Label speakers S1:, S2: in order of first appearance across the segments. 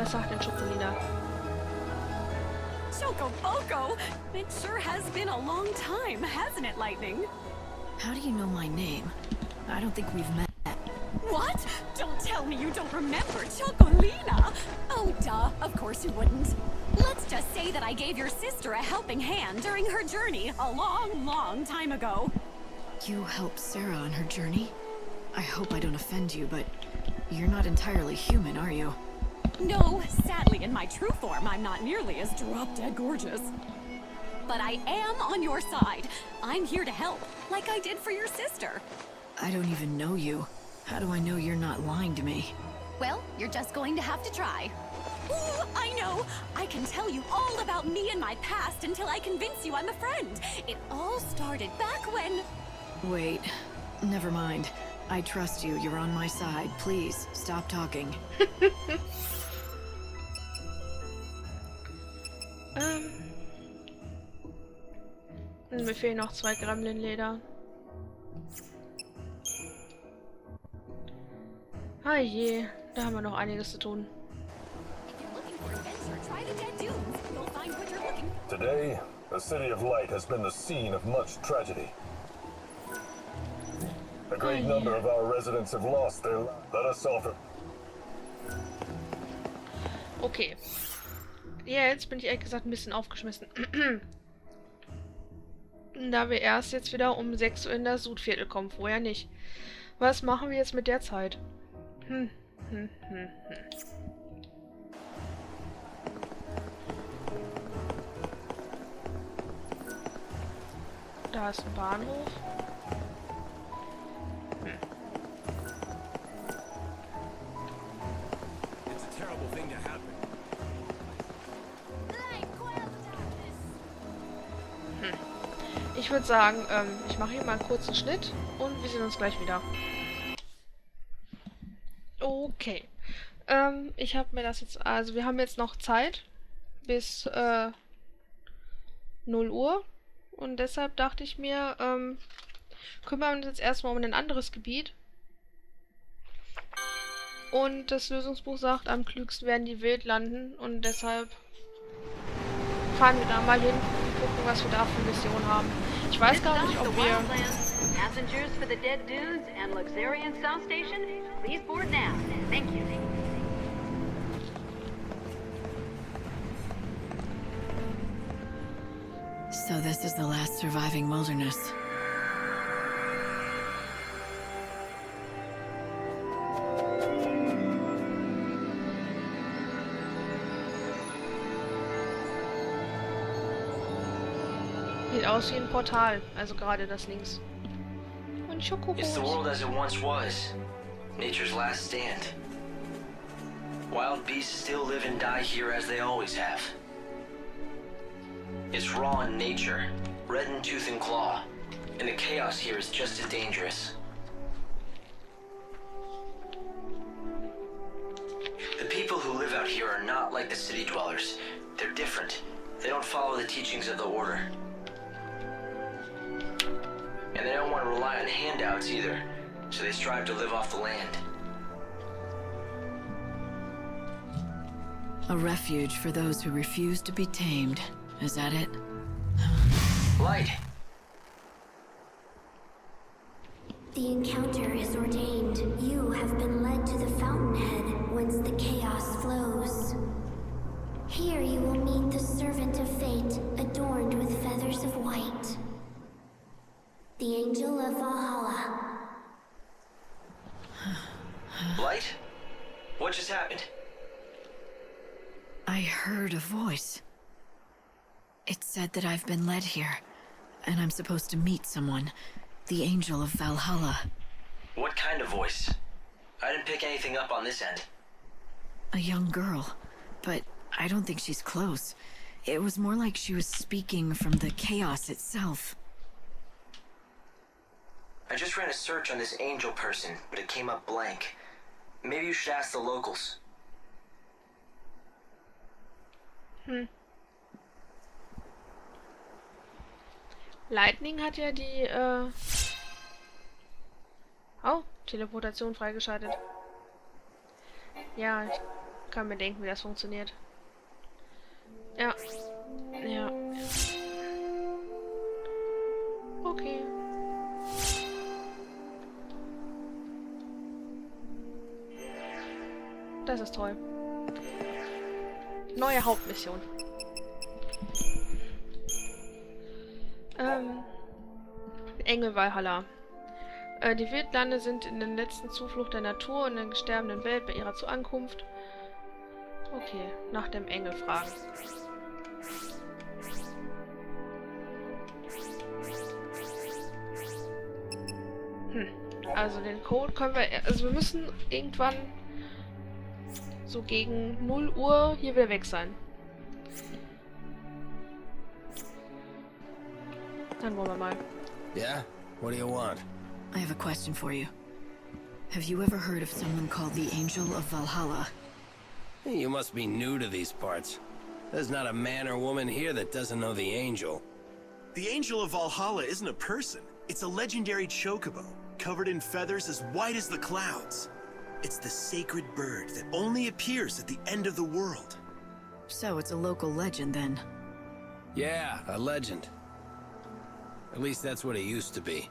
S1: Was sagt denn Schokolina?
S2: Choco, it sure has been a long time, hasn't it, Lightning?
S3: How do you know my name? I don't think we've met.
S2: What? Don't tell me you don't remember Chocolina! Oh, duh, of course you wouldn't. Let's just say that I gave your sister a helping hand during her journey a long, long time ago.
S3: You helped Sarah on her journey? I hope I don't offend you, but you're not entirely human, are you?
S2: No, sadly, in my true form, I'm not nearly as drop-dead gorgeous. But I am on your side. I'm here to help, like I did for your sister.
S3: I don't even know you. How do I know you're not lying to me?
S2: Well, you're just going to have to try. Ooh, I know! I can tell you all about me and my past until I convince you I'm a friend. It all started back when...
S3: Wait, never mind. I trust you. You're on my side. Please, stop talking.
S1: Mir fehlen noch 2 Gremlin-Leder. Ah je, da haben wir noch einiges zu tun.
S4: Today, the City of Light has been the scene of much tragedy. A great number of our residents have lost their lives. Let us offer.
S1: Okay. Ja, jetzt bin ich ehrlich gesagt ein bisschen aufgeschmissen. Da wir erst jetzt wieder um 6 Uhr in das Südviertel kommen, vorher nicht. Was machen wir jetzt mit der Zeit? Da ist ein Bahnhof. Ich würde sagen, ich mache hier mal einen kurzen Schnitt und wir sehen uns gleich wieder. Okay. Ich habe mir das jetzt, also wir haben jetzt noch Zeit bis 0 Uhr und deshalb dachte ich mir, kümmern wir uns jetzt erstmal um ein anderes Gebiet. Und das Lösungsbuch sagt, am klügsten werden die Wildlanden und deshalb fahren wir da mal hin und gucken, was wir da für Missionen haben. Ich weiß gar nicht, ob wir...
S5: Passengers for the Dead Dunes and Luxurian South Station, please board now. Thank you.
S3: So this is the last surviving wilderness.
S1: Sieht aus wie ein Portal, also gerade das links. Und
S6: It's the world as it once was. Nature's last stand. Wild beasts still live and die here as they always have. It's raw in nature, red in tooth and claw, and the chaos here is just as dangerous. The people who live out here are not like the city dwellers. They're different. They don't follow the teachings of the Order. And they don't want to rely on handouts either, so they strive to live off the land.
S3: A refuge for those who refuse to be tamed. Is that it?
S6: Light!
S7: The encounter is ordained. You have been led to the fountainhead, whence the chaos flows. Here you will meet the servant of fate, adorned with feathers of white. The Engel of Walhalla.
S6: Light? What just happened?
S3: I heard a voice. It said that I've been led here, and I'm supposed to meet someone. The Angel of Valhalla.
S6: What kind of voice? I didn't pick anything up on this end.
S3: A young girl, but I don't think she's close. It was more like she was speaking from the chaos itself.
S6: I just ran a search on this angel person, but it came up blank. Maybe you should ask the locals.
S1: Lightning hat ja die, Oh, Teleportation freigeschaltet. Ja, Kann mir denken, wie das funktioniert. Ja. Ja. Okay. Das ist toll. Neue Hauptmission. Engel Walhalla. Die Wildlande sind in der letzten Zuflucht der Natur und der sterbenden Welt bei ihrer Zuankunft. Okay, nach dem Engel fragen. Also den Code können wir... Also wir müssen irgendwann so gegen 0 Uhr hier wieder weg sein. Dann wollen wir mal.
S8: Yeah? What do you want?
S3: I have a question for you. Have you ever heard of someone called the Angel of Valhalla?
S8: Hey, you must be new to these parts. There's not a man or woman here that doesn't know the Angel.
S9: The Angel of Valhalla isn't a person. It's a legendary chocobo, covered in feathers as white as the clouds. It's the sacred bird that only appears at the end of the world.
S3: So it's a local legend then.
S8: Yeah, a legend. At least that's what it used to be.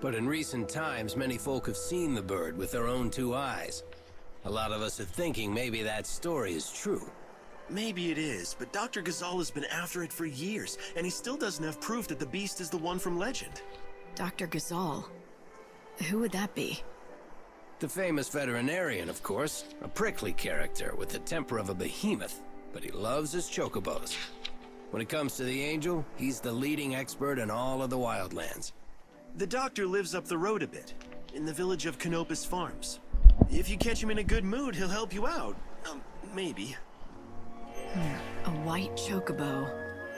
S8: But in recent times, many folk have seen the bird with their own 2 eyes. A lot of us are thinking maybe that story is true.
S9: Maybe it is, but Dr. Ghazal has been after it for years, and he still doesn't have proof that the beast is the one from legend.
S3: Dr. Ghazal? Who would that be?
S8: The famous veterinarian, of course. A prickly character with the temper of a behemoth, but he loves his chocobos. When it comes to the Angel, he's the leading expert in all of the Wildlands.
S9: The doctor lives up the road a bit, in the village of Canopus Farms. If you catch him in a good mood, he'll help you out. Maybe.
S3: A white chocobo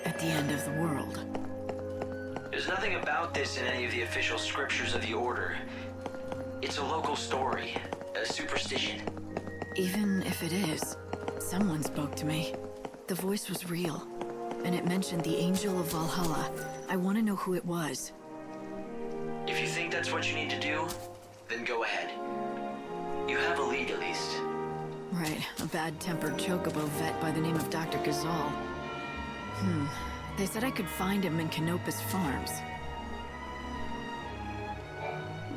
S3: at the end of the world.
S6: There's nothing about this in any of the official scriptures of the Order. It's a local story, a superstition.
S3: Even if it is, someone spoke to me. The voice was real, and it mentioned the Angel of Valhalla. I want to know who it was.
S6: If you think that's what you need to do, then go ahead. You have a lead at least.
S3: Right, a bad-tempered chocobo vet by the name of Dr. Ghazal. They said I could find him in Canopus Farms.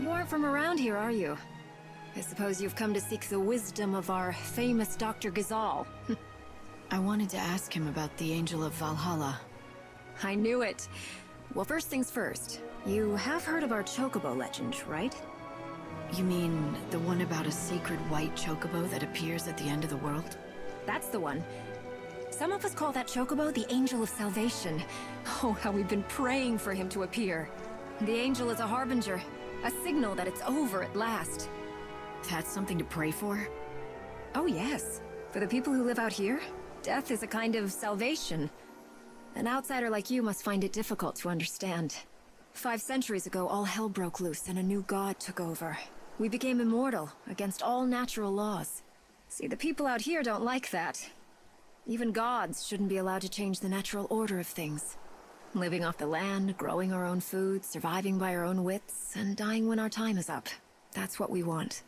S10: You aren't from around here, are you? I suppose you've come to seek the wisdom of our famous Dr. Ghazal.
S3: I wanted to ask him about the Angel of Valhalla.
S10: I knew it. Well, first things first. You have heard of our chocobo legend, right?
S3: You mean the one about a sacred white chocobo that appears at the end of the world?
S10: That's the one. Some of us call that chocobo the Angel of Salvation. Oh, how we've been praying for him to appear. The angel is a harbinger, a signal that it's over at last.
S3: That's something to pray for?
S10: Oh yes. For the people who live out here, death is a kind of salvation. An outsider like you must find it difficult to understand. 5 centuries ago, all hell broke loose and a new god took over. We became immortal, against all natural laws. See, the people out here don't like that. Even gods shouldn't be allowed to change the natural order of things. Living off the land, growing our own food, surviving by our own wits, and dying when our time is up. That's what we want.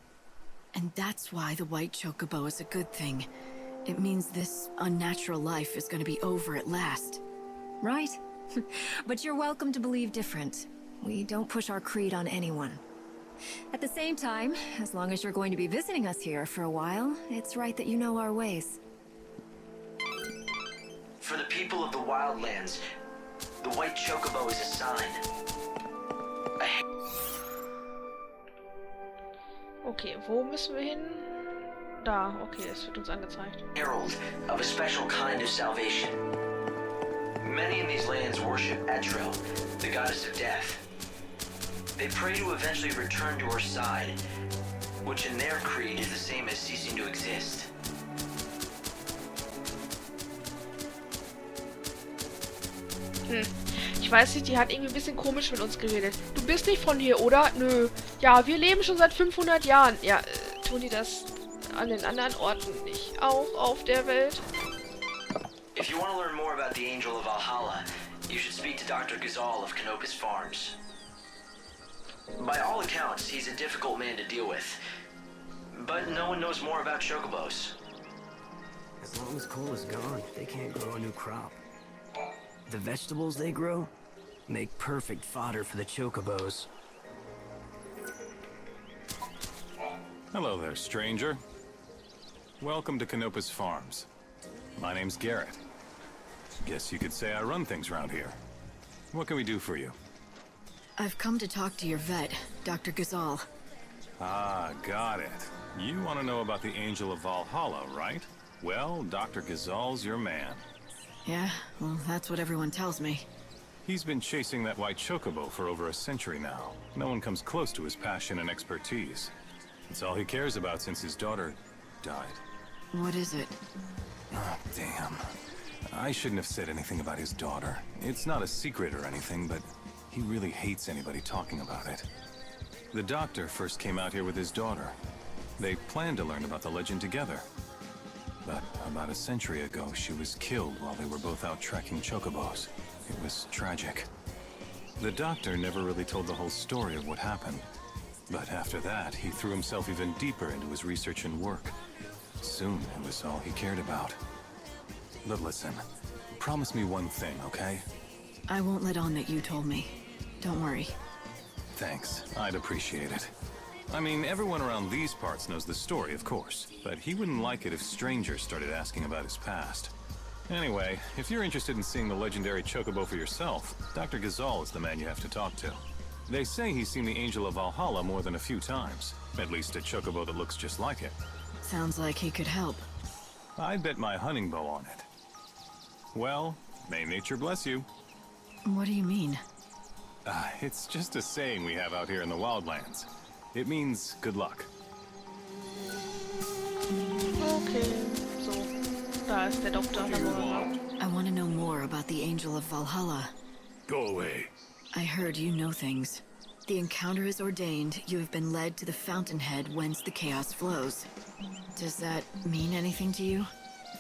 S3: And that's why the white chocobo is a good thing. It means this unnatural life is going to be over at last.
S10: Right. But you're welcome to believe different. We don't push our creed on anyone. At the same time, as long as you're going to be visiting us here for a while, it's right that you know our ways.
S6: For the people of the Wildlands, the white chocobo is a sign.
S1: Okay, wo müssen wir hin? Da, okay, es wird uns angezeigt.
S6: Herald of a special kind of salvation. Many in these lands worship Etril, the goddess of death. They pray to eventually return to her side, which in their creed is the same as ceasing to exist.
S1: Ich weiß nicht, die hat irgendwie ein bisschen komisch mit uns geredet. Du bist nicht von hier, oder? Nö. Ja, wir leben schon seit 500 Jahren. Ja, tun die das an den anderen Orten nicht auch auf der Welt?
S6: If you want to learn more about the Angel of Valhalla, you should speak to Dr. Ghazal of Canopus Farms. By all accounts, he's a difficult man to deal with. But no one knows more about chocobos.
S11: As long as coal is gone, they can't grow a new crop. The vegetables they grow make perfect fodder for the chocobos.
S12: Hello there, stranger. Welcome to Canopus Farms. My name's Garrett. Guess you could say I run things around here. What can we do for you?
S3: I've come to talk to your vet, Dr. Ghazal.
S12: Ah, got it. You want to know about the Angel of Valhalla, right? Well, Dr. Ghazal's your man.
S3: Yeah, well, that's what everyone tells me.
S12: He's been chasing that white chocobo for over a century now. No one comes close to his passion and expertise. It's all he cares about since his daughter died.
S3: What is it?
S12: Oh, damn. I shouldn't have said anything about his daughter. It's not a secret or anything, but he really hates anybody talking about it. The doctor first came out here with his daughter. They planned to learn about the legend together. But about a century ago, she was killed while they were both out tracking chocobos. It was tragic. The doctor never really told the whole story of what happened. But after that, he threw himself even deeper into his research and work. Soon, it was all he cared about. But listen, promise me one thing, okay?
S3: I won't let on that you told me. Don't worry.
S12: Thanks, I'd appreciate it. I mean, everyone around these parts knows the story, of course, but he wouldn't like it if strangers started asking about his past. Anyway, if you're interested in seeing the legendary chocobo for yourself, Dr. Ghazal is the man you have to talk to. They say he's seen the Angel of Valhalla more than a few times. At least a chocobo that looks just like it.
S3: Sounds like he could help.
S12: I'd bet my hunting bow on it. Well, may nature bless you.
S3: What do you mean?
S12: It's just a saying we have out here in the Wildlands. It means good luck.
S1: Okay, so, da ist der Doktor.
S3: I want to know more about the Angel of Valhalla.
S13: Go away.
S3: I heard you know things. The encounter is ordained. You have been led to the fountainhead whence the chaos flows. Does that mean anything to you?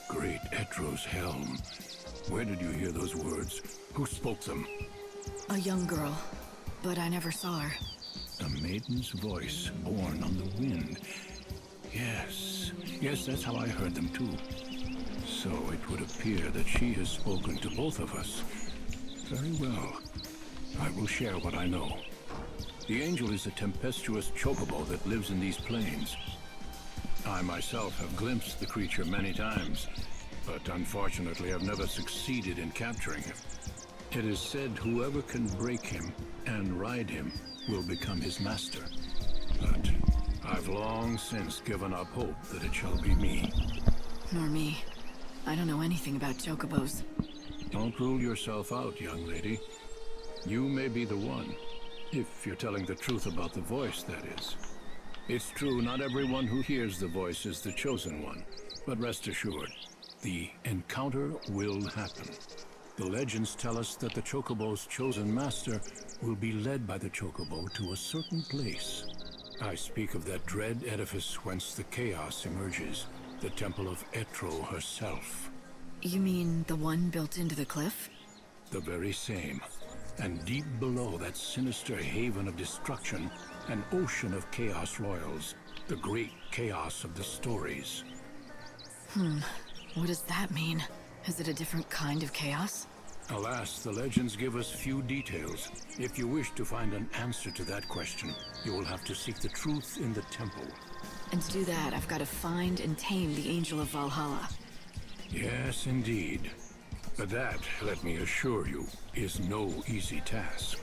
S13: Great Etro's helm. Where did you hear those words? Who spoke them?
S3: A young girl, but I never saw her.
S13: A maiden's voice born on the wind. Yes, that's how I heard them too. So it would appear that she has spoken to both of us. Very well. I will share what I know. The angel is a tempestuous chocobo that lives in these plains. I myself have glimpsed the creature many times, but unfortunately I've never succeeded in capturing him. It is said whoever can break him and ride him will become his master. But I've long since given up hope that it shall be me.
S3: Nor me. I don't know anything about chocobos.
S13: Don't rule yourself out, young lady. You may be the one, if you're telling the truth about the voice, that is. It's true, not everyone who hears the voice is the chosen one, but rest assured, the encounter will happen. The legends tell us that the chocobo's chosen master will be led by the chocobo to a certain place. I speak of that dread edifice whence the chaos emerges, the temple of Etro herself.
S3: You mean the one built into the cliff?
S13: The very same. And deep below that sinister haven of destruction, an ocean of chaos royals, the great chaos of the stories.
S3: What does that mean? Is it a different kind of chaos?
S13: Alas, the legends give us few details. If you wish to find an answer to that question, you will have to seek the truth in the temple.
S3: And to do that, I've got to find and tame the Angel of Valhalla.
S13: Yes, indeed. But that, let me assure you, is no easy task.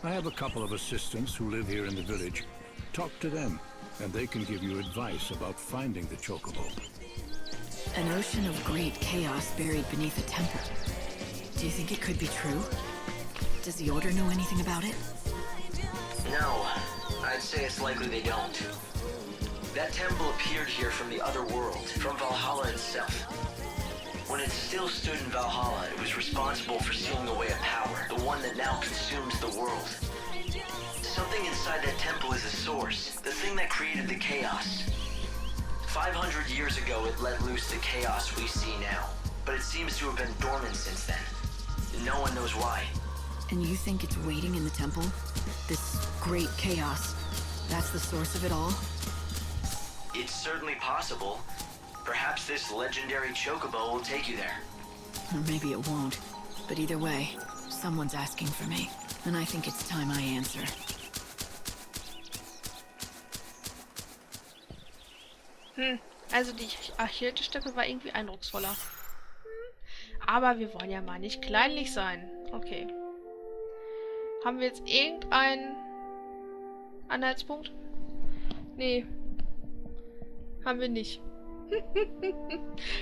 S13: I have a couple of assistants who live here in the village. Talk to them, and they can give you advice about finding the chocobo.
S3: An ocean of great chaos buried beneath a temple. Do you think it could be true? Does the Order know anything about it?
S6: No, I'd say it's likely they don't. That temple appeared here from the other world, from Valhalla itself. When it still stood in Valhalla, it was responsible for sealing away a power, the one that now consumes the world. Something inside that temple is the source, the thing that created the chaos. 500 years ago, it let loose the chaos we see now, but it seems to have been dormant since then. No one knows why.
S3: And you think it's waiting in the temple? This great chaos, that's the source of it all?
S6: It's certainly possible. Perhaps this legendary chocobo will take you there.
S3: Or maybe it won't. But either way, someone's asking for me. And I think it's time I answer.
S1: Also die Achillessteppe war irgendwie eindrucksvoller. Aber wir wollen ja mal nicht kleinlich sein. Okay. Haben wir jetzt irgendeinen Anhaltspunkt? Nee. Haben wir nicht.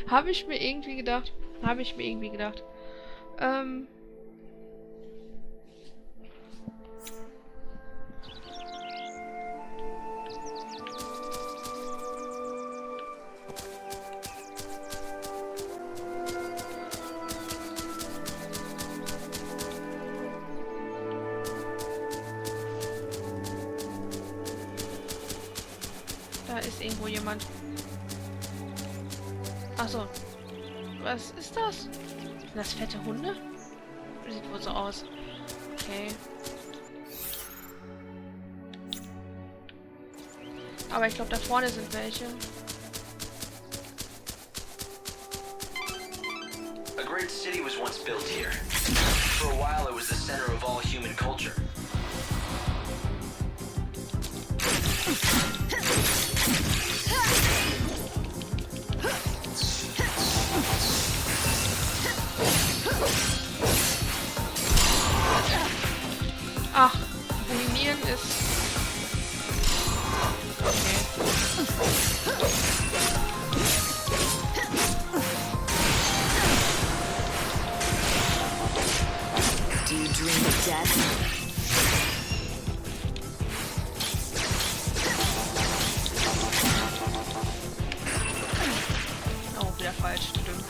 S1: Habe ich mir irgendwie gedacht. Da ist irgendwo jemand. Achso. Was ist das? Sind das fette Hunde? Sieht wohl so aus. Okay. Aber ich glaube, da vorne sind welche.
S6: A great city was once built here. For a while it was the center of all human culture.
S1: Ach, ruinieren ist... Okay.
S3: Do you dream of death?
S1: Oh, wieder falsch, stimmt.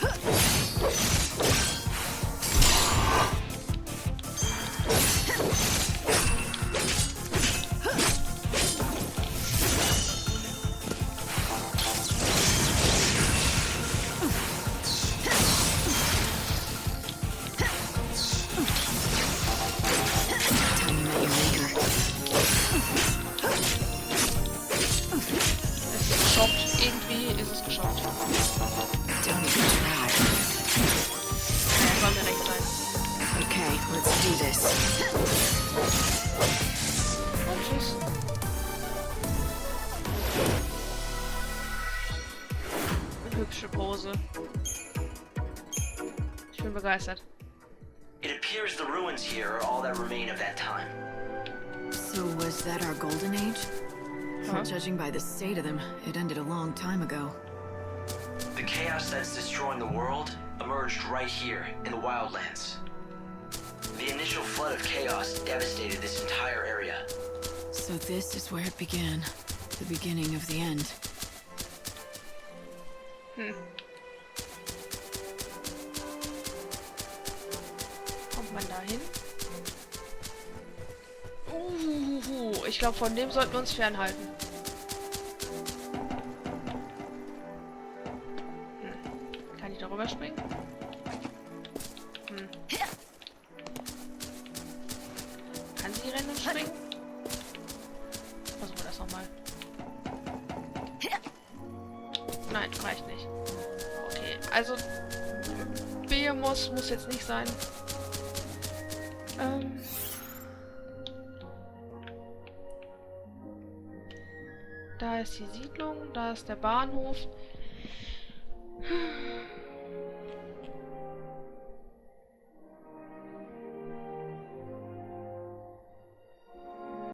S1: Irgendwie ist es geschafft. Ja, soll mir recht sein.
S3: Okay, let's do this.
S1: Und tschüss. Eine hübsche Pose. Ich bin begeistert.
S6: It appears the ruins here are all that remain of that time.
S3: So was that our golden age? Well, judging by the state of them, it ended a long time ago.
S6: The chaos that's destroying the world emerged right here in the Wildlands. The initial flood of chaos devastated this entire area.
S3: So this is where it began. The beginning of the end.
S1: Kommt man da hin? Ich glaube, von dem sollten wir uns fernhalten. Kann ich darüber springen? Kann sie rennen und springen? Versuchen wir das nochmal. Nein, reicht nicht. Okay, also muss jetzt nicht sein. Da ist die Siedlung, da ist der Bahnhof.